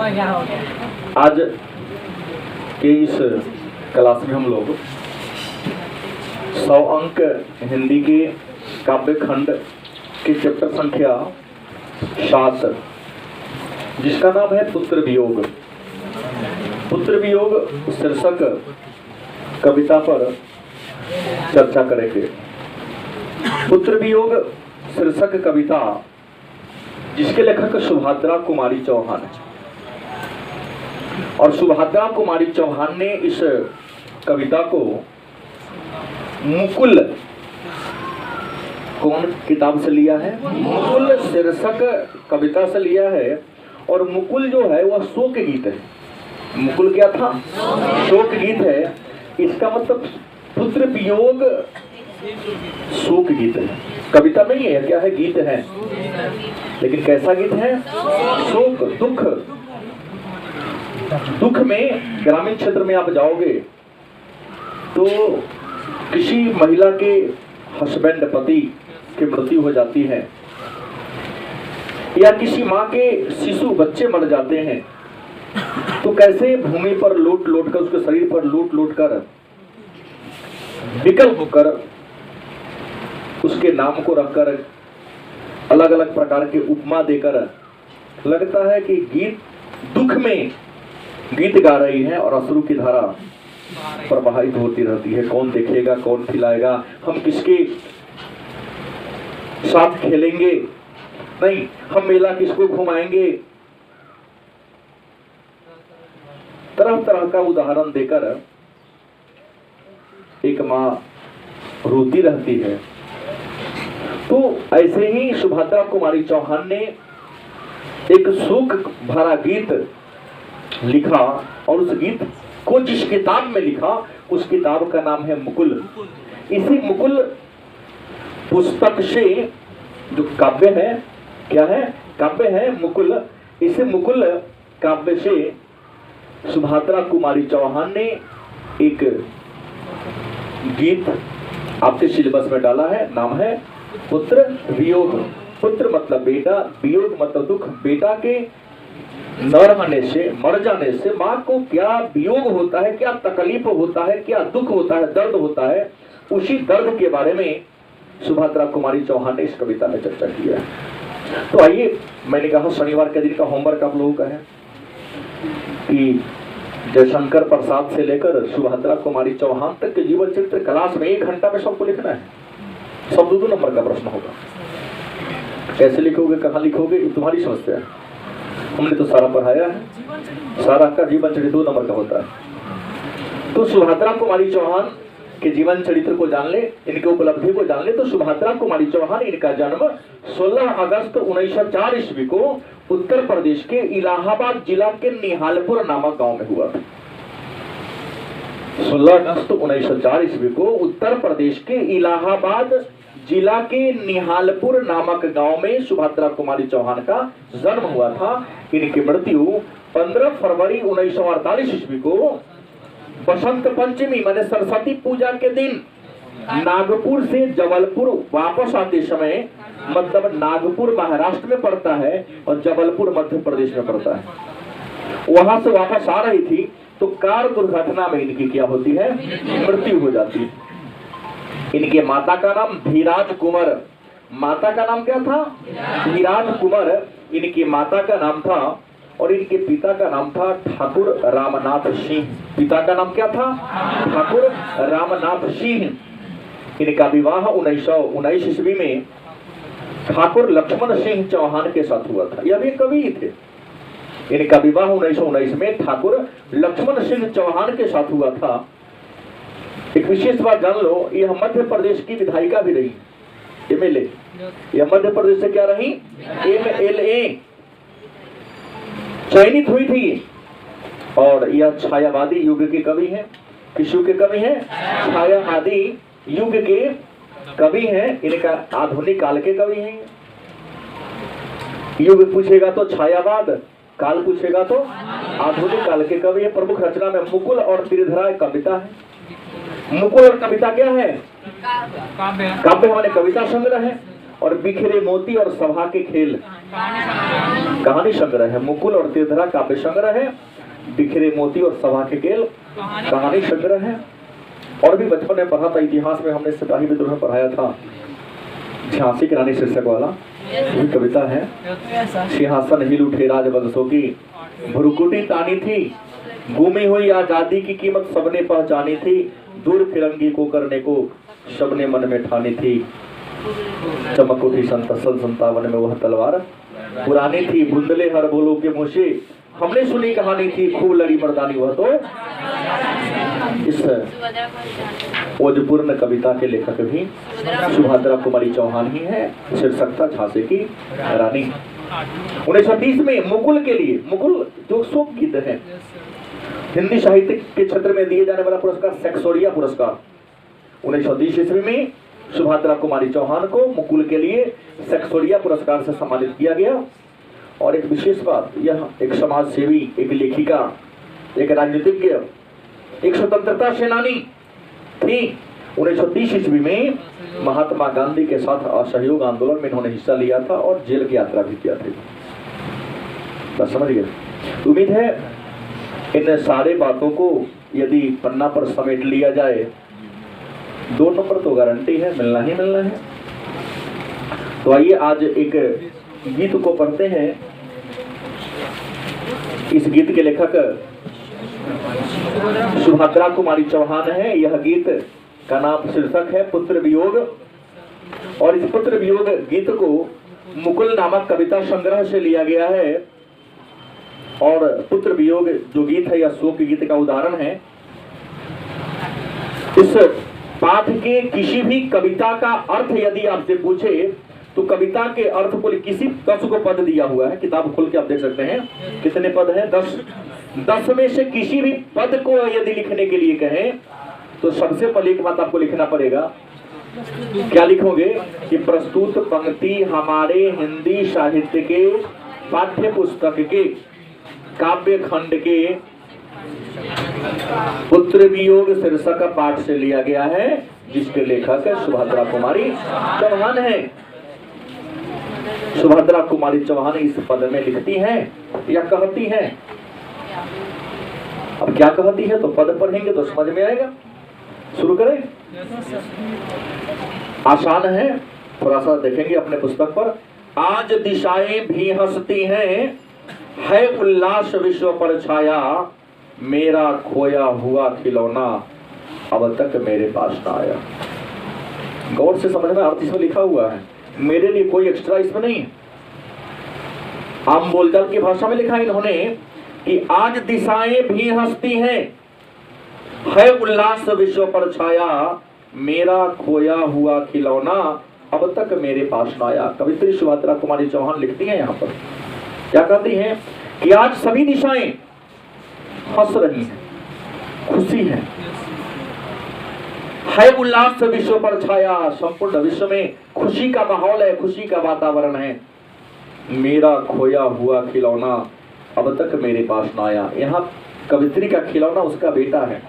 आज के इस क्लास में हम लोग 100 अंक हिंदी के काव्य खंड के चैप्टर संख्या 7 जिसका नाम है पुत्र वियोग। पुत्र वियोग शीर्षक कविता पर चर्चा करेंगे। पुत्र वियोग शीर्षक कविता जिसके लेखक सुभद्रा कुमारी चौहान है और सुभद्रा कुमारी चौहान ने इस कविता को मुकुल कौन किताब से लिया है? मुकुल शीर्षक कविता से लिया है। और मुकुल जो है वह शोक गीत है। मुकुल क्या था? शोक गीत है। इसका मतलब पुत्र वियोग शोक गीत है, कविता नहीं है। क्या है? गीत है। लेकिन कैसा गीत है? शोक, दुख। दुख में ग्रामीण क्षेत्र में आप जाओगे तो किसी महिला के हस्बैंड पति की मृत्यु हो जाती है या किसी माँ के शिशु बच्चे मर जाते हैं तो कैसे भूमि पर लूट लूट कर, उसके शरीर पर लूट लूट कर विकल होकर उसके नाम को रखकर अलग अलग प्रकार के उपमा देकर लगता है कि गीत दुख में गीत गा रही है और अश्रु की धारा प्रवाहित होती रहती है। कौन देखेगा, कौन खिलाएगा, हम किसके साथ खेलेंगे, नहीं हम मेला किसको घुमाएंगे। तरह तरह का उदाहरण देकर एक माँ रोती रहती है। तो ऐसे ही सुभद्रा कुमारी चौहान ने एक शोक भरा गीत लिखा और उस गीत को जिस किताब में लिखा उस किताब का नाम है मुकुल। इसी मुकुल पुस्तक से जो काव्य है, क्या है? काव्य है मुकुल। इसे मुकुल काव्य से सुभद्रा कुमारी चौहान ने एक गीत आपके सिलेबस में डाला है। नाम है पुत्र वियोग। पुत्र मतलब बेटा, वियोग मतलब दुख। बेटा के न रहने से, मर जाने से माँ को क्या वियोग होता है, क्या तकलीफ होता है, क्या दुख होता है, दर्द होता है, उसी दर्द के बारे में सुभद्रा कुमारी चौहान ने इस कविता में चर्चा किया है। तो आइए, मैंने कहा शनिवार के दिन का होमवर्क आप लोगों का है कि जयशंकर प्रसाद से लेकर सुभद्रा कुमारी चौहान तक के जीवन चरित्र क्लास में 1 घंटा में सबको लिखना है। सब 2 नंबर का प्रश्न होगा। कैसे लिखोगे, कहाँ लिखोगे, ये तुम्हारी समस्या है। हमने तो सारा पढ़ाया है, सारा का जीवन चरित्र 2 नंबर का होता है। तो सुभद्रा कुमारी चौहान के जीवन चरित्र को जान ले, इनके उपलब्धि को जान ले। तो सुभद्रा कुमारी चौहान, इनका जन्म 16 अगस्त 1904 ईस्वी को उत्तर प्रदेश के इलाहाबाद जिला के निहालपुर नामक गांव में हुआ। 16 अगस्त 1904 ईस्वी को उत्तर प्रदेश के इलाहाबाद जिला के निहालपुर नामक गांव में सुभद्रा कुमारी चौहान का जन्म हुआ था। इनकी मृत्यु 15 फरवरी 1948 ईस्वी को बसंत पंचमी माने सरस्वती पूजा के दिन नागपुर से जबलपुर वापस आते समय, मतलब नागपुर महाराष्ट्र में पड़ता है और जबलपुर मध्य प्रदेश में पड़ता है, वहां से वापस आ रही थी तो कार दुर्घटना में इनकी क्या होती है? मृत्यु हो जाती है। इनके माता का नाम धीराज कुंवर। माता का नाम क्या था? धीराज कुंवर इनकी माता का नाम था। और इनके पिता का नाम था ठाकुर रामनाथ सिंह। पिता का नाम क्या था? ठाकुर रामनाथ सिंह। इनका विवाह 1919 ईस्वी में ठाकुर लक्ष्मण सिंह चौहान के साथ हुआ था। यह भी कवि थे। इनका विवाह 1919 में ठाकुर लक्ष्मण सिंह चौहान के साथ हुआ था। एक विशेष बात जान लो, यह मध्य प्रदेश की विधायिका भी रही, एमएलए। यह मध्य प्रदेश से क्या रही? एमएलए चयनित हुई थी। और यह छायावादी युग के कवि हैं। किस युग के कवि हैं? छायावादी युग के कवि हैं। इनका आधुनिक काल के कवि हैं। युग पूछेगा तो छायावाद, काल पूछेगा तो आधुनिक काल के कवि है। प्रमुख रचना में मुकुल और त्रिधरा कविता है। मुकुल और कविता क्या है? काव्य हमारे कविता संग्रह है। और बिखरे मोती और सभा के खेल कहानी संग्रह है। मुकुल और तेधरा काव्य संग्रह है, बिखरे मोती और सभा के खेल कहानी संग्रह है। और भी बचपन में पढ़ा था इतिहास में, हमने सिपाही विद्रोह में पढ़ाया था, झांसी की रानी शीर्षक वाला वही कविता है। सिंहासन हिल उठे राजवंशों की, भ्रुकुटी तानी थी, गुमी हुई आजादी की कीमत सबने पहचानी थी, दूर फिरंगी को करने को सबने मन में ठानी थी। चमक उठी सन 57 में वह तलवार पुरानी थी, बुंदले हर बोलो के मुँह से हमने सुनी कहानी थी, खूब लड़ी मर्दानी वह तो। इस ओजपूर्ण कविता के लेखक भी सुभद्रा कुमारी चौहान ही है। शीर्षक था झांसी की रानी। 1930 में मुकुल के लिए, मुकुल जो शोक गीत है, हिंदी साहित्य के क्षेत्र में दिए जाने वाला पुरस्कार सेक्सोरिया पुरस्कार, 1930 ईस्वी में सुभद्रा कुमारी चौहान को मुकुल के लिए सेक्सोरिया पुरस्कार से सम्मानित किया गया। और एक विशेष बात, यह एक समाज सेवी, एक लेखिका, एक राजनीतिज्ञ, एक स्वतंत्रता सेनानी थी। 1930 ईस्वी में महात्मा गांधी के साथ असहयोग आंदोलन में इन्होंने हिस्सा लिया था और जेल की यात्रा भी किया था। बस समझ गए। उम्मीद है इन सारे बातों को यदि पन्ना पर समेट लिया जाए, 2 नंबर तो गारंटी है, मिलना ही मिलना है। तो आइए आज एक गीत को पढ़ते हैं। इस गीत के लेखक सुभद्रा कुमारी चौहान है। यह गीत का नाम शीर्षक है पुत्र वियोग, और इस पुत्र वियोग गीत को मुकुल नामक कविता संग्रह से लिया गया है। और पुत्र वियोग जो गीत है, यह शोक गीत का उदाहरण है। इस पाठ के किसी भी कविता का अर्थ यदि आपसे पूछे तो कविता के अर्थ को किसी 10 को पद दिया हुआ है, किताब खोल के आप देख सकते हैं कितने पद हैं, 10 में से किसी भी पद को यदि लिखने के लिए कहें तो सबसे पहले एक बात आपको लिखना पड़ेगा। क्या लिखोगे कि प्रस्तुत पंक्ति हमारे हिंदी साहित्य के पाठ्य पुस्तक के काव्य खंड के पुत्र वियोग शीर्षक पाठ से लिया गया है, जिसके लेखक सुभद्रा कुमारी चौहान है। सुभद्रा कुमारी चौहान इस पद में लिखती हैं या कहती हैं। अब क्या कहती है तो पद पढ़ेंगे तो समझ में आएगा। शुरू करें। आसान है, थोड़ा सा देखेंगे अपने पुस्तक पर। आज दिशाएं भी हंसती हैं, है उल्लास विश्व पर छाया, मेरा खोया हुआ खिलौना अब तक मेरे पास ना आया। गौर से समझ में, अर्थ इसमें लिखा हुआ है, मेरे लिए कोई एक्स्ट्रा इसमें नहीं है। आम बोलचाल की भाषा में लिखा है इन्होंने कि आज दिशाएं भी हंसती हैं, है उल्लास विश्व पर छाया, मेरा खोया हुआ खिलौना अब तक मेरे पास ना आया। कवित्री सुभद्रा कुमारी चौहान लिखती हैं यहाँ पर, क्या कहती हैं कि आज सभी दिशाएं हंस रही हैं, खुशी है उल्लास विश्व पर छाया, संपूर्ण विश्व में खुशी का माहौल है, खुशी का वातावरण है, मेरा खोया हुआ खिलौना अब तक मेरे पास ना आया। यहाँ कवित्री का खिलौना उसका बेटा है।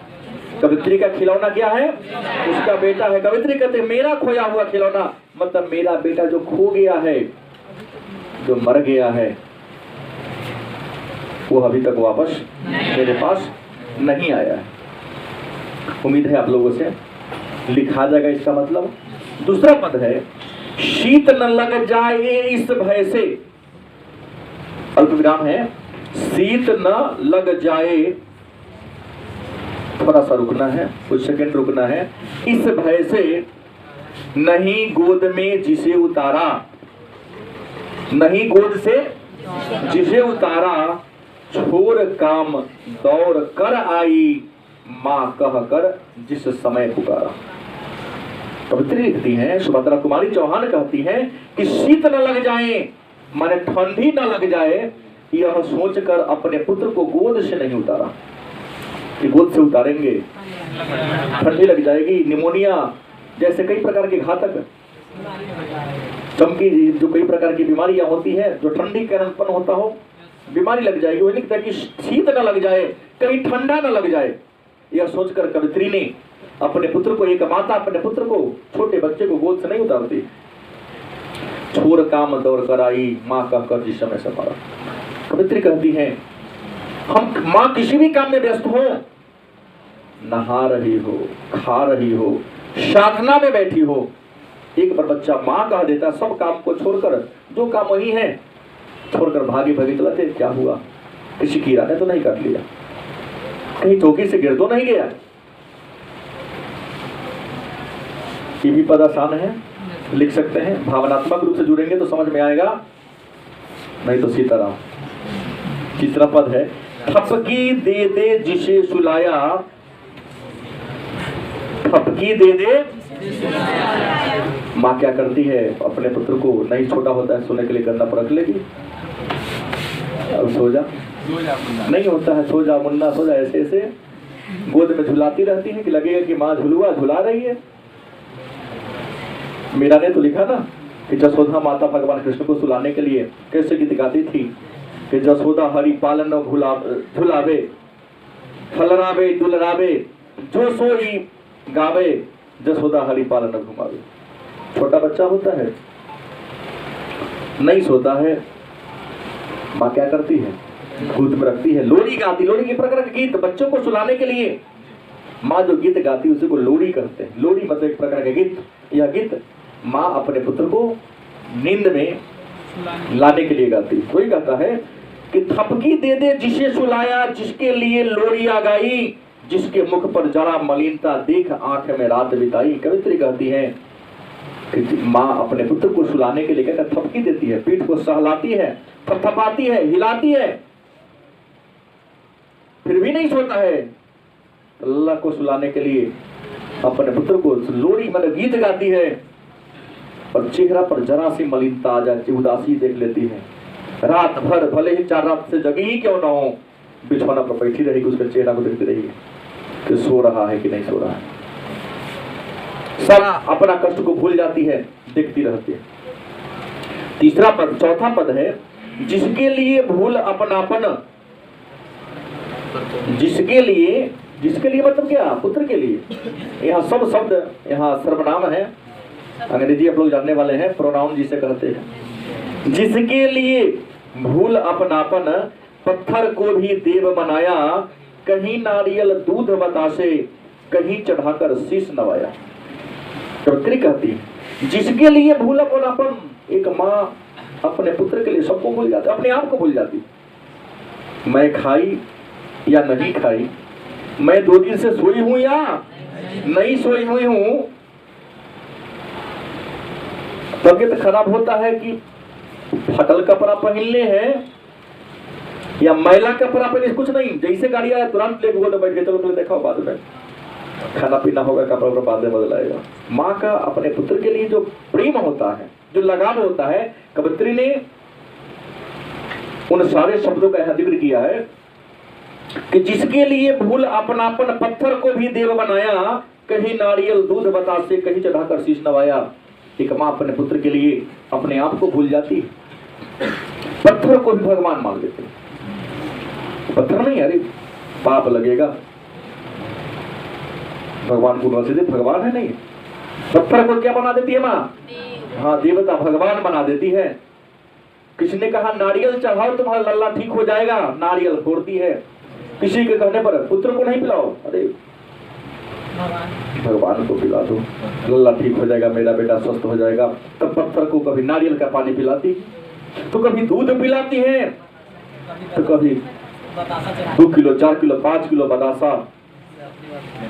कवित्री का खिलौना क्या है? उसका बेटा है। कवित्री कहते हैं मेरा खोया हुआ खिलौना, मतलब मेरा बेटा जो खो गया है, जो मर गया है, वो अभी तक वापस मेरे पास नहीं आया है। उम्मीद है आप लोगों से लिखा जाएगा इसका मतलब। दूसरा पद है, शीत न लग जाए इस भय से, अल्प विराम है, शीत न लग जाए, थोड़ा सा रुकना है, कुछ सेकंड रुकना है, इस भय से नहीं गोद में जिसे उतारा, नहीं गोद से जिसे उतारा, छोड़ काम दौड़ कर आई, माँ कह कर जिस समय पुकारा। कवित्री लिखती हैं, सुभद्रा कुमारी चौहान कहती हैं कि शीत न लग जाए, माने ठंडी न लग जाए, यह सोचकर अपने पुत्र को गोद से नहीं उतारा। कि गोद से उतारेंगे ठंडी लग जाएगी, निमोनिया जैसे कई प्रकार के घातक चमकी जो कई प्रकार की बीमारियां होती है, जो ठंडी के कारण उत्पन्न होता हो, बीमारी लग जाएगी। वो लिखता है कि शीत न लग जाए, कहीं ठंडा न लग जाए, यह सोचकर कवित्री ने अपने पुत्र को, एक माता अपने पुत्र को, छोटे बच्चे को गोद से नहीं उतारती। छोड़ काम दौड़ कर आई, माँ कहकर जिस समय से मारा। कवित्री कहती है हम माँ किसी भी काम में व्यस्त हो, नहा रही हो, खा रही हो, साधना में बैठी हो, एक बार बच्चा माँ कह देता सब काम को छोड़कर, जो काम वही है छोड़कर भागी भागी चलाते, क्या हुआ, किसी कीड़ा ने तो नहीं काट लिया, कहीं चौकी से गिर तो नहीं गया। ये भी पद आसान है, लिख सकते हैं, भावनात्मक रूप से जुड़ेंगे तो समझ में आएगा, नहीं तो सीताराम। तीसरा पद है थपकी दे दे जिसे सुलाया, थपकी दे दे। माँ क्या करती है, अपने पुत्र को नहीं छोटा होता है सोने के लिए गन्ना पर रख लेगी, अब सो जा, नहीं होता है सो जा मुन्ना सो जा, ऐसे ऐसे गोद में झुलाती रहती है कि लगेगा कि माँ झुलुआ झुला रही है। मीरा ने तो लिखा ना कि जसोदा माता भगवान कृष्ण को सुलाने के लिए कैसे गीत गाती थी कि जसोदा हरि पालन झुलावे, फलरावे दुलरावे, जो सोई गावे, जसोदा हरि पालन घुमावे। छोटा बच्चा होता है, नहीं सोता है, माँ क्या करती है, गोद में रखती है, लोरी गाती, लोरी के प्रकार का गीत बच्चों को सुलाने के लिए माँ जो गीत गाती है उसी को लोरी कहते हैं। लोरी मतलब एक प्रकार का गीत। यह गीत माँ अपने पुत्र को नींद में लाने के लिए गाती। वही कहता है कि थपकी दे दे जिसे सुलाया, जिसके लिए लोरिया गाई, जिसके मुख पर जरा मलिनता देख आंख में रात बिताई। कवित्री कहती है कि माँ अपने पुत्र को सुलाने के लिए क्या थपकी देती है, पीठ को सहलाती है, थपथपाती है, हिलाती है, फिर भी नहीं सोता है। अल्लाह को सुलाने के लिए अपने पुत्र को लोरी मतलब गीत गाती है, और चेहरा पर जरा सी मलिनता आ जाती, उदासी देख लेती है। रात भर भले ही 4 रात से जगी ही क्यों ना हो, बिछौना पर बैठी रहेगी, उसके चेहरा को देखती रहेगी कि सो रहा है कि नहीं सो रहा है। सब अपना कष्ट को भूल जाती है, देखती रहती है। तीसरा पद, चौथा पद है जिसके लिए भूल अपनापन, जिसके लिए मतलब क्या, पुत्र के लिए। यहाँ सब शब्द यहाँ सर्वनाम है, अंग्रेजी आप लोग जानने वाले हैं, प्रोनाउन जिसे कहते हैं। जिसके लिए भूल अपनापन, पत्थर को भी देव बनाया, कहीं नारियल दूध बतासे, कहीं चढ़ाकर शीश नवाया। कवित्री कहती है जिसके लिए भूल अपनापन, एक माँ अपने पुत्र के लिए सबको भूल जाती, अपने आप को भूल जाती। मैं खाई या नहीं खाई, मैं 2 दिन से सोई हूं या नहीं सोई हुई हूं, तबीयत खराब होता है कि फटल कपड़ा पहनले हैं या मैला कपड़ा पहने, कुछ नहीं, जैसे गाड़ी आया तुरंत लेके गोद में बैठ गए, चलो तुमने देखा बाद में खाना पीना होगा, कपड़ा वपड़ा बाद में बदलाएगा। माँ का अपने पुत्र के लिए जो प्रेम होता है, जो लगाव होता है, कवित्री ने उन सारे शब्दों का यहाँ जिक्र किया है कि जिसके लिए भूल अपनापन, पत्थर को भी देव बनाया, कहीं नारियल दूध बतासे, कहीं चढ़ाकर शीश नवाया। एक माँ अपने पुत्र के लिए अपने आप को भूल जाती, पत्थर को भी भगवान मान लेते। पत्थर नहीं, अरे पाप लगेगा, भगवान को नसीब, भगवान है नहीं, पत्थर को क्या बना देती है माँ, हाँ देवता भगवान बना देती है। किसी ने कहा नारियल चढ़ाओ तुम्हारा लल्ला ठीक हो जाएगा, नारियल फोड़ती है। किसी के कहने पर पुत्र को नहीं पिलाओ, अरे भगवान को पिला दो, लल्ला ठीक हो जाएगा, मेरा बेटा स्वस्थ हो जाएगा। तब पत्थर को कभी नारियल का पानी पिलाती, तो कभी दूध पिलाती है, तो कभी 2 किलो 4 किलो 5 किलो बतासा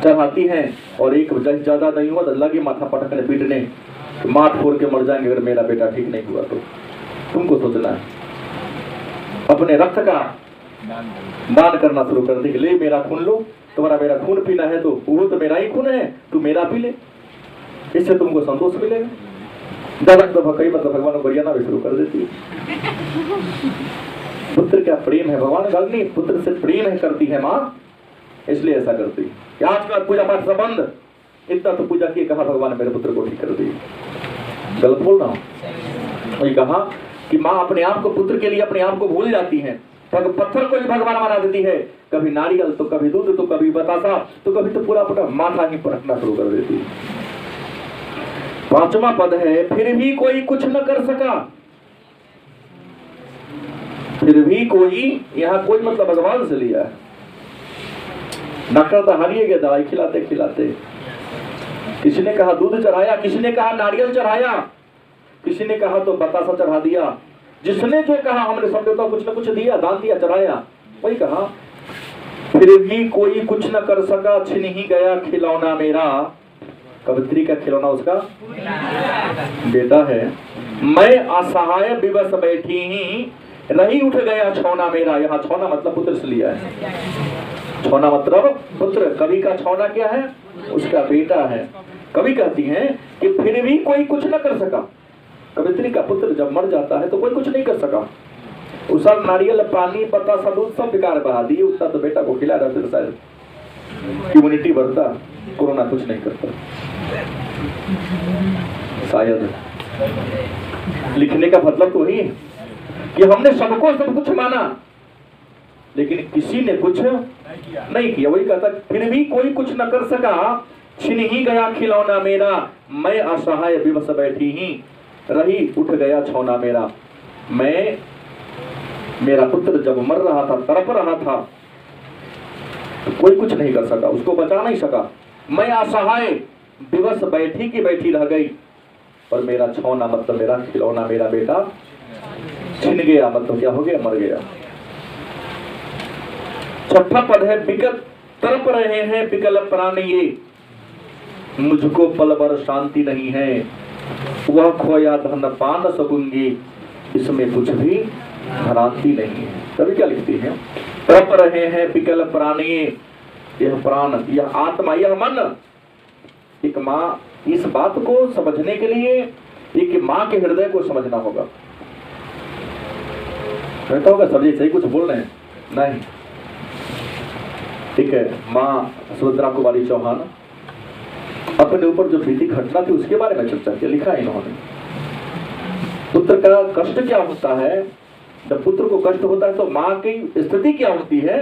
चढ़ाती हैं। और एक ज्यादा नहीं हुआ तो लगे माथा पटकने पीटने, माथ फोड़ के मर जाएंगे अगर मेरा बेटा ठीक नहीं हुआ तो। तुमको सोचना है, अपने रक्त का दान करना शुरू कर दे, ले मेरा खून लो, तुम्हारा मेरा खून पीना है तो वो तो मेरा ही खून है, तू मेरा पी ले, इससे तुमको संतोष मिलेगा। ज्यादा तो भकई मतलब भगवान को बरियाना भी शुरू कर देती है। पुत्र क्या प्रेम है, भगवान गल नहीं, पुत्र से प्रेम है करती है माँ, इसलिए ऐसा करती है। आज का पूजा पाठ संबंध, इतना तो पूजा किए, कहा भगवान मेरे पुत्र को ठीक कर दी, गलत बोल रहा हूँ। वही कहा कि माँ अपने आप को, पुत्र के लिए अपने आप को भूल जाती है, पत्थर को भी भगवान बना देती है, कभी नारियल तो कभी दूध तो कभी बतासा तो कभी तो पूरा पूरा माथा ही पटकना शुरू कर देती है। पांचवा पद है, फिर भी कोई कुछ न कर सका। फिर भी कोई, यहां कोई मतलब भगवान से लिया है। डॉक्टर तो हारिए गए दवाई खिलाते खिलाते। किसी ने कहा दूध चढ़ाया, किसी ने कहा नारियल चढ़ाया, किसी ने कहा तो बतासा चढ़ा दिया। जिसने जो कहा हमने सब देवता कुछ न कुछ दिया, दान दिया, चढ़ाया, वही कहा। फिर भी कोई कुछ न कर सका, छिन ही गया खिलौना मेरा। कवित्री का खिलौना उसका बेटा है। मैं असहाय विवश बैठी ही, रही उठ गया छौना मेरा। यहाँ छौना मतलब पुत्र से लिया है। छौना मतलब पुत्र। कवि का छौना क्या है? उसका बेटा है। कवि कहती हैं कि फिर भी कोई कुछ न कर सका। कवित्री का पुत्र जब मर जाता है तो कोई कुछ नहीं कर सका। उस नारियल, पानी, बतासा, दूध सब बेकार बहा दिए। उसका तो बेटा को खिला रहा था, शायद इम्यूनिटी बढ़ता, कोरोना कुछ नहीं करता शायद। लिखने का मतलब तो वही है कि हमने सबको सब कुछ माना, लेकिन किसी ने कुछ नहीं किया। वही कहता फिर भी कोई कुछ न कर सका, छिन ही गया खिलौना मेरा। मैं असहाय विवश बैठी ही, रही उठ गया छौना मेरा। मेरा पुत्र जब मर रहा था, तड़प रहा था, तो कोई कुछ नहीं कर सका, उसको बचा नहीं सका। मैं असहाय विवश बैठी की बैठी रह गई, पर मेरा छौना मतलब मेरा खिलौना, मेरा बेटा छिन गया, मतलब क्या हो गया? मर गया। छठा पद है, विकट तड़प रहे हैं विकल प्राण ये, मुझको पल भर शांति नहीं है। वह खोया धन पा न सकूंगी, इसमें कुछ भी भ्रांति नहीं है। तभी क्या लिखती है? तड़प रहे हैं विकल प्राण ये, यह प्राण, यह आत्मा, यह मन। एक माँ, इस बात को समझने के लिए एक माँ के हृदय को समझना होगा। कहता होगा सब सही कुछ बोल रहे हैं, नहीं। ठीक है, माँ सुभद्रा कुमारी चौहान अपने ऊपर जो बीती घटना थी उसके बारे में चर्चा किया, लिखा है इन्होंने। पुत्र का कष्ट क्या होता है, जब पुत्र को कष्ट होता है तो माँ की स्थिति क्या होती है,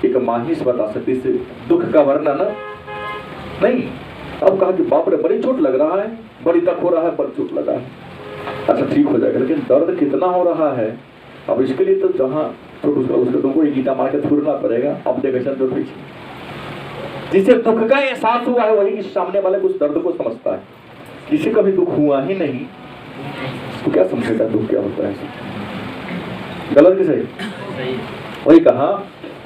एक माँ ही बता सकती है। दुख का वर्णन नहीं। अब कहा कि बाप रे बड़ी चोट लग रहा है, बड़ी तक हो रहा है, पर चोट लगा है, अच्छा ठीक हो जाएगा, लेकिन दर्द कितना हो रहा है। अब इसके लिए तो जहाँ चोट उसको तुमको एक गीता मार के छुड़ना पड़ेगा। अब देखो जो पीछे जिसे दुख का एहसास हुआ है वही सामने वाले उस दर्द को समझता है। किसी का भी दुख हुआ ही नहीं तो क्या समझेगा दुख क्या होता है? गलत कि सही? वही कहा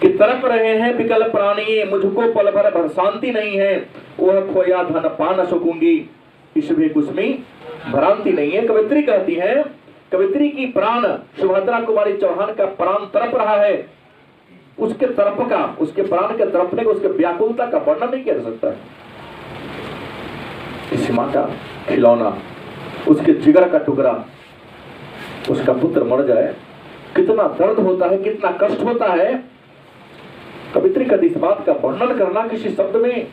कि तड़प रहे हैं विकल प्राणी, मुझको पल भर शांति नहीं है। वह खोया धन पा न सकूंगी, इसमें कुछ में भ्रांति नहीं है। कवित्री कहती है, कवित्री की प्राण सुभद्रा कुमारी चौहान का प्राण तड़प रहा है। उसके तड़प का, उसके प्राण के तड़पने का, उसके व्याकुलता का वर्णन नहीं किया जा सकता है। किसी माँ का खिलौना, उसके जिगर का टुकड़ा, उसका पुत्र मर जाए, कितना दर्द होता है, कितना कष्ट होता है। कवित्री का इस बात का वर्णन करना किसी शब्द में,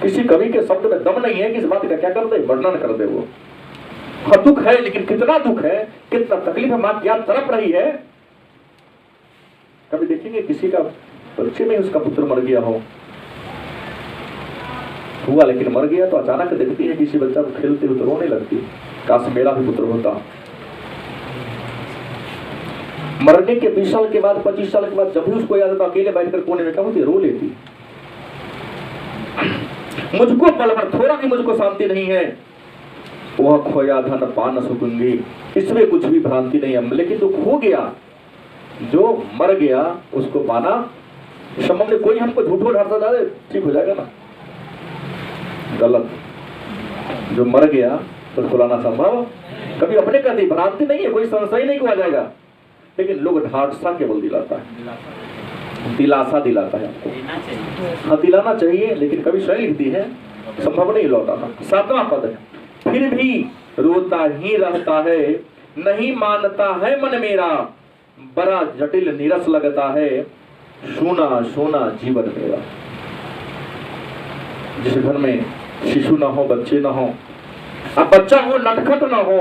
किसी कवि के शब्द में दम नहीं है कि इस बात का क्या कर दे, वर्णन कर दे। वो हाँ दुख है, लेकिन कितना दुख है, कितना तकलीफ है, माँ क्या तड़प रही है। कभी देखेंगे किसी का बच्चे में उसका पुत्र मर गया हो, हुआ लेकिन मर गया, तो अचानक देखती है किसी बच्चा को खेलते हुए तो रोने लगती, काश मेरा भी पुत्र होता। मरने के 20 साल के बाद, 25 साल के बाद जब भी उसको याद आता, अकेले बैठकर कोने में क्या होती, रो लेती। मुझको पल भर थोड़ा भी मुझको शांति नहीं है। वह खोया धन पा न सकूंगी, इसमें कुछ भी भ्रांति नहीं है। लेकिन जो खो गया, जो मर गया, उसको पाना संभव नहीं। कोई हमको झूठो ढांढता जा ठीक हो जाएगा ना, गलत। जो मर गया तो बुलाना संभव कभी अपने का नहीं, भ्रांति नहीं है, कोई संशय नहीं हुआ जाएगा। लेकिन लोग ढांढसा केवल दिलाता है, दिलासा दिलाता है आपको। हाँ दिलाना चाहिए, लेकिन कभी स्वयं लिखती है, संभव नहीं लौटाना। 7वां पद है, फिर भी रोता ही रहता है, नहीं मानता है मन मेरा, बड़ा जटिल नीरस लगता है, सोना सोना जीवन मेरा। जिस घर में शिशु ना हो, बच्चे ना हो, अब बच्चा हो नटखट ना हो,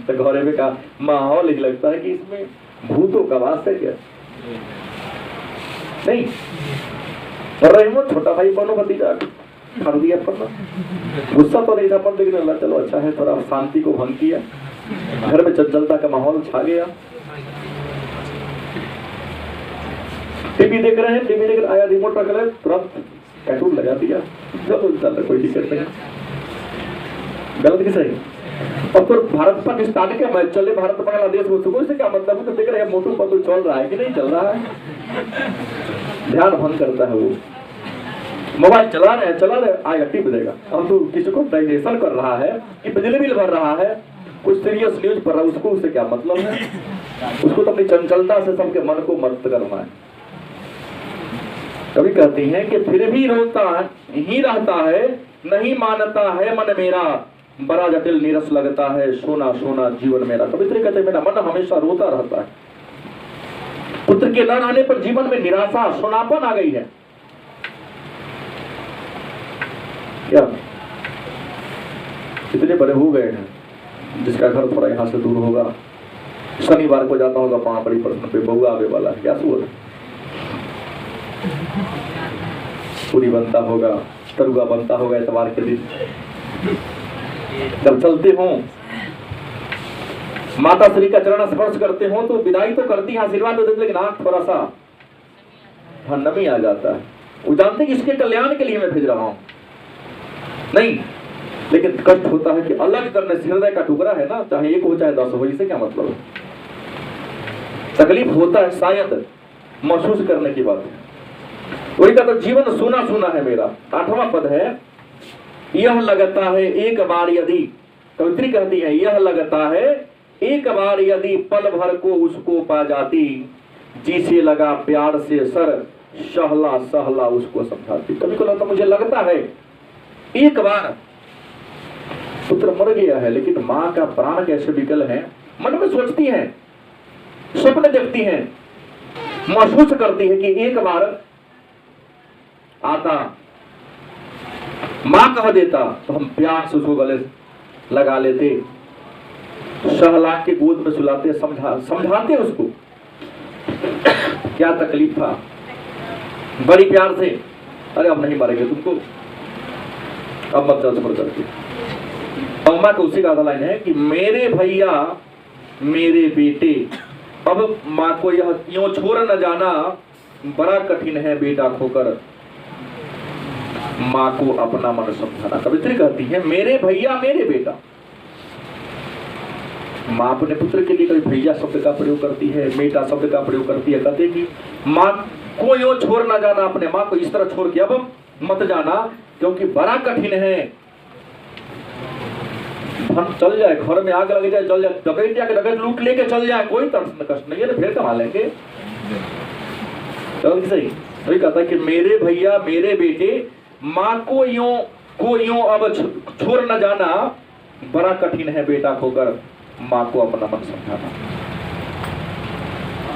तो घरे में का माहौल ही लगता है कि इसमें भूतों का वास है क्या? नहीं। और रही छोटा भाई बनो भतीजा, कर दिया पड़ना। गुस्सा तो नहीं था पर लेकिन अल्लाह चलो अच्छा है, थोड़ा शांति को भंग किया, घर में चंचलता का माहौल छा गया। टीवी देख रहे हैं, टीवी देख आया, रिमोट रख रहे, तुरंत कार्टून लगा दिया, चलो चल कोई दिक्कत नहीं। गलत कि सही? और फिर भारत पाकिस्तान के मैच चले, भारत बांग्लादेश में, सुकून से क्या मतलब है? तो देख रहे हैं मोटू पतलू चल रहा है कि नहीं चल रहा है, ध्यान भंग करता है वो। मोबाइल चला रहे आएगा टिप देगा। अब तो किसी को डाइजेशन कर रहा है कि बिजली बिल भर रहा है, कुछ सीरियस न्यूज पढ़ रहा है, उसको उससे क्या मतलब है? उसको तो अपनी चंचलता से सबके मन को मस्त करना है। कभी कहती हैं कि फिर भी रोता ही रहता है, नहीं मानता है मन मेरा, बड़ा जटिल नीरस लगता है, सोना सोना जीवन मेरा। कवित्री कहते हैं मेरा मन हमेशा रोता रहता है। पुत्र के न रहने पर जीवन में निराशा, सोनापन आ गई है। क्या इतने बड़े हो गए हैं, जिसका घर थोड़ा यहाँ से दूर होगा, शनिवार को जाता होगा पापड़ी प्रश्न पे, बउआ आवे वाला है, क्या सुअर पूरी बनता होगा, तरुआ बनता होगा इतवार के दिन। जब चलते हो माता श्री का चरण स्पर्श करते हो तो विदाई तो करती है, आशीर्वाद देते, लेकिन आंख थोड़ा सा नमी आ जाता है। वो जानते हैं कि इसके कल्याण के लिए मैं भेज रहा हूं, नहीं, लेकिन कष्ट होता है कि अलग करने से हृदय का टुकड़ा है ना, चाहे एक हो चाहे 10 हो, इससे क्या मतलब है? तकलीफ होता है, शायद महसूस करने की बात है। वही कहता जीवन सुना सुना है मेरा। 8वां पद है, यह लगता है एक बार यदि, कवित्री कहती है यह लगता है एक बार यदि पल भर को उसको पा जाती, जिसे लगा प्यार से सर सहला सहला उसको समझाती। कभी को लगता मुझे लगता है एक बार पुत्र मर गया है, लेकिन मां का प्राण कैसे विकल है, मन में सोचती है, सपने देखती है, महसूस करती है कि एक बार आता, मां कह देता तो हम प्यार से उसको गले लगा लेते, सहला के गोद में सुलाते, समझाते उसको क्या तकलीफ था, बड़ी प्यार से, अरे अब नहीं मारेंगे तुमको, अब मत जाओ करके। अम्मा का उसी का आधा लाइन है कि मेरे भैया मेरे बेटे, अब माँ को यह यूं छोड़ न जाना, बड़ा कठिन है बेटा खोकर माँ को अपना मन समझाना। कवित्री कहती है मेरे भैया मेरे बेटा। माँ अपने पुत्र के लिए कभी भैया शब्द का प्रयोग करती है, बेटा शब्द का प्रयोग करती है। कहते कि माँ को यूं छोड़ न जाना, अपने माँ को इस तरह छोड़ के अब मत जाना, क्योंकि बड़ा कठिन है। धन चल जाए, घर में आग लग जाए, जल जाए, डकैत या डकैत लूट लेके चल जाए, कोई कष्ट नहीं है, फिर कमा लेंगे। चलो सही, वही कहता है कि मेरे भैया मेरे बेटे, माँ को यूं अब छोड़ न जाना, बड़ा कठिन है बेटा खोकर माँ को अपना मन समझाना।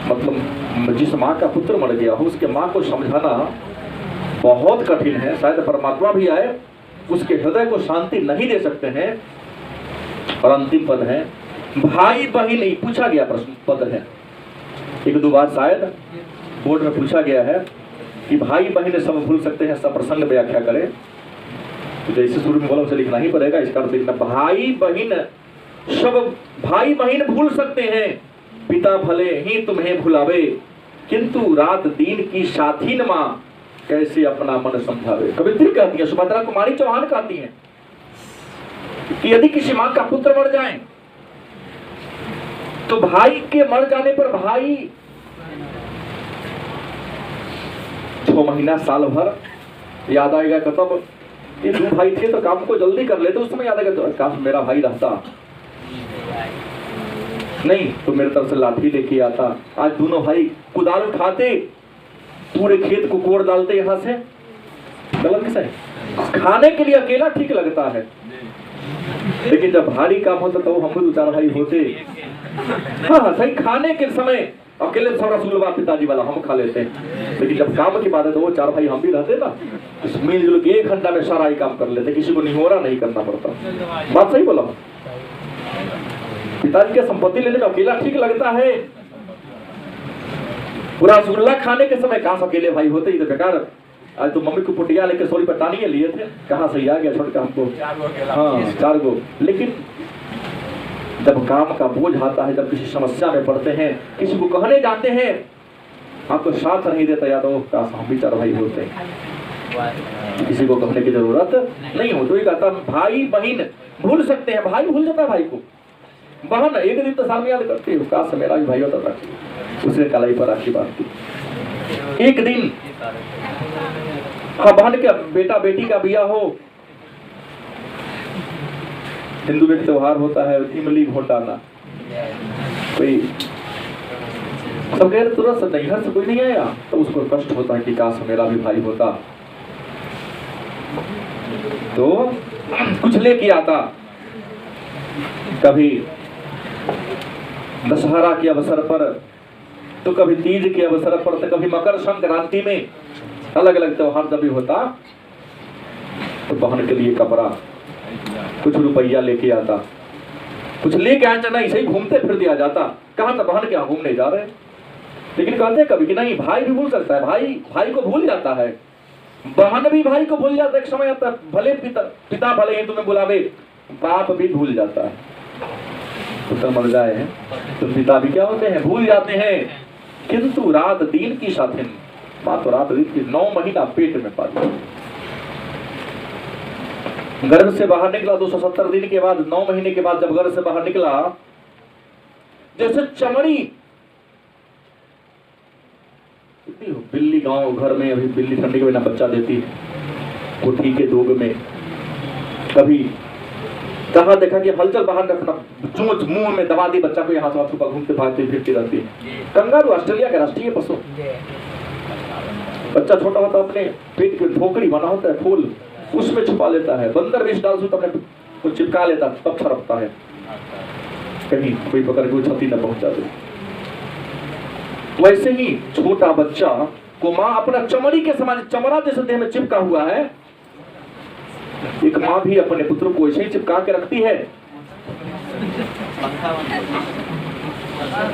मतलब जिस माँ का पुत्र मर गया हो उसके माँ को समझाना बहुत कठिन है। शायद परमात्मा भी आए उसके हृदय को शांति नहीं दे सकते हैं। और अंतिम पद है भाई बहन, पूछा गया प्रश्न पद है, 1-2 बार शायद बोर्ड में पूछा गया है कि भाई बहन सब भूल सकते हैं, सब प्रसंग व्याख्या करें। तो जैसे शुरू में बोला उसे लिखना ही पड़ेगा, इसका अर्थ लिखना भाई बहन सब, भाई बहन भूल सकते हैं, पिता भले ही तुम्हें भुलावे, किंतु रात दिन की साथी माँ कैसे अपना मन समझावे। कवित्री कहती है, सुभद्रा कुमारी चौहान कहती है कि यदि किसी माँ का पुत्र मर जाए तो भाई के मर जाने पर भाई 6 महीना साल भर याद आएगा। कतब ये 2 भाई थे तो काम को जल्दी कर लेते, उस समय याद आएगा तो काश मेरा भाई रहता, नहीं तो मेरे तरफ से लाठी लेके आता, आज दोनों भाई कुदाल उठाते, पूरे खेत को कोड़ डालते यहां से। गलत किसा है? खाने के लिए अकेला ठीक लगता है, लेकिन जब भारी काम होता तो हम भी 2-4 भाई होते। हाँ सही, खाने के समय अकेले थोड़ा सुलभा पिताजी वाला हम खा लेते हैं, लेकिन जब काम की बात है तो वो 4 भाई हम भी रहते ना, मिलजुल के 1 घंटा में सारा ही काम कर लेते, किसी को निहोरा नहीं करना पड़ता। बात सही बोला। पिताजी की संपत्ति लेने में अकेला ठीक लगता है, पूरा रसगुल्ला खाने के समय कहां अकेले भाई होते ही तो बेकार आज तो मम्मी को पुटिया लेके सोरी पटानी लिए थे, कहाँ से आ गया छोटका हमको। हाँ 4 गो। लेकिन जब काम का बोझ आता है, जब किसी समस्या में पड़ते हैं, किसी को कहने जाते हैं, आपको साथ नहीं देता यादव का हम भी 4 भाई होते हैं, किसी को कहने की जरूरत नहीं हो। तो ये कहता भाई बहन भूल सकते हैं, भाई भूल जाता है भाई को, बहन एक दिन तो साल में याद करती है, काश मेरा भी भाई होता था, उसने कलाई पर राखी बांधती। एक दिन हाँ बहन का बेटा बेटी का बिया हो, हिंदू में त्योहार होता है इमली घोटाना, कोई सब कह रहे तुरंत नैहर से कोई नहीं आया, तो उसको कष्ट होता है कि काश मेरा भी भाई होता, तो कुछ लेके आता। कभी दशहरा के अवसर पर, तो कभी तीज के अवसर पर, तो कभी मकर संक्रांति में, अलग अलग त्योहार जब भी होता तो बहन के लिए कपड़ा, कुछ रुपया लेके आता, कुछ लेके आया ना, ऐसे ही घूमते फिर दिया जाता। कहा था बहन क्या घूमने जा रहे, लेकिन कहते कभी कि नहीं भाई भी भूल सकता है, भाई को भूल जाता है, बहन भी भाई को भूल जाता है। एक समय आता है भले पिता भले ही तुम्हें बुलावे, बाप भी भूल जाता है, पुत्र मर जाए हैं तो पिता भी क्या होते हैं, भूल जाते हैं। किंतु रात दिन की साथिन, माँ तो रात दिन की 9 महीना पेट में पाली, गर्भ से बाहर निकला 270 दिन के बाद, 9 महीने के बाद जब गर्भ से बाहर निकला, जैसे चमड़ी, बिल्ली गांव घर में अभी बिल्ली ठंडी के बिना बच्चा देती है, कोठी के दोग में, कभी जहां देखा कि हलचल बाहर रखना, चोंच मुंह में दबा दी बच्चा को, यहाँ से छुपा घूमते भागती फिरती रहती है। कंगारू ऑस्ट्रेलिया का राष्ट्रीय पशु, बच्चा छोटा होता अपने पेट की ठोकरी बना होता है फूल, उसमें छुपा लेता है, बंदर विष डाल तो अपने को चिपका लेता, तब छरपता है, कहीं कोई पकड़ के क्षति न पहुंचा दे। वैसे ही छोटा बच्चा को माँ अपना चमड़ी के समान, चमड़ा जैसे देह में चिपका हुआ है, एक माँ भी अपने पुत्र को ऐसे ही चिपका के रखती है।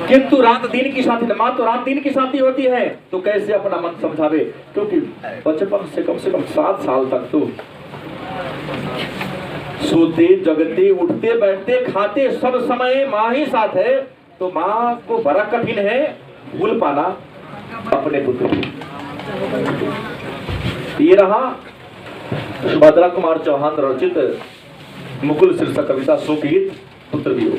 किंतु रात दिन की साथी, माँ तो रात दिन की साथी होती है, तो कैसे अपना मन समझावे, क्योंकि बचपन से कम 7 साल तक तो सोते जगते उठते बैठते खाते सब समय माँ ही साथ है, तो माँ को बड़ा कठिन है भूल पाना अपने पुत्र को। ये रहा सुभद्रा कुमार चौहान रचित मुकुल शीर्षक कविता शोकगीत पुत्र वियोग।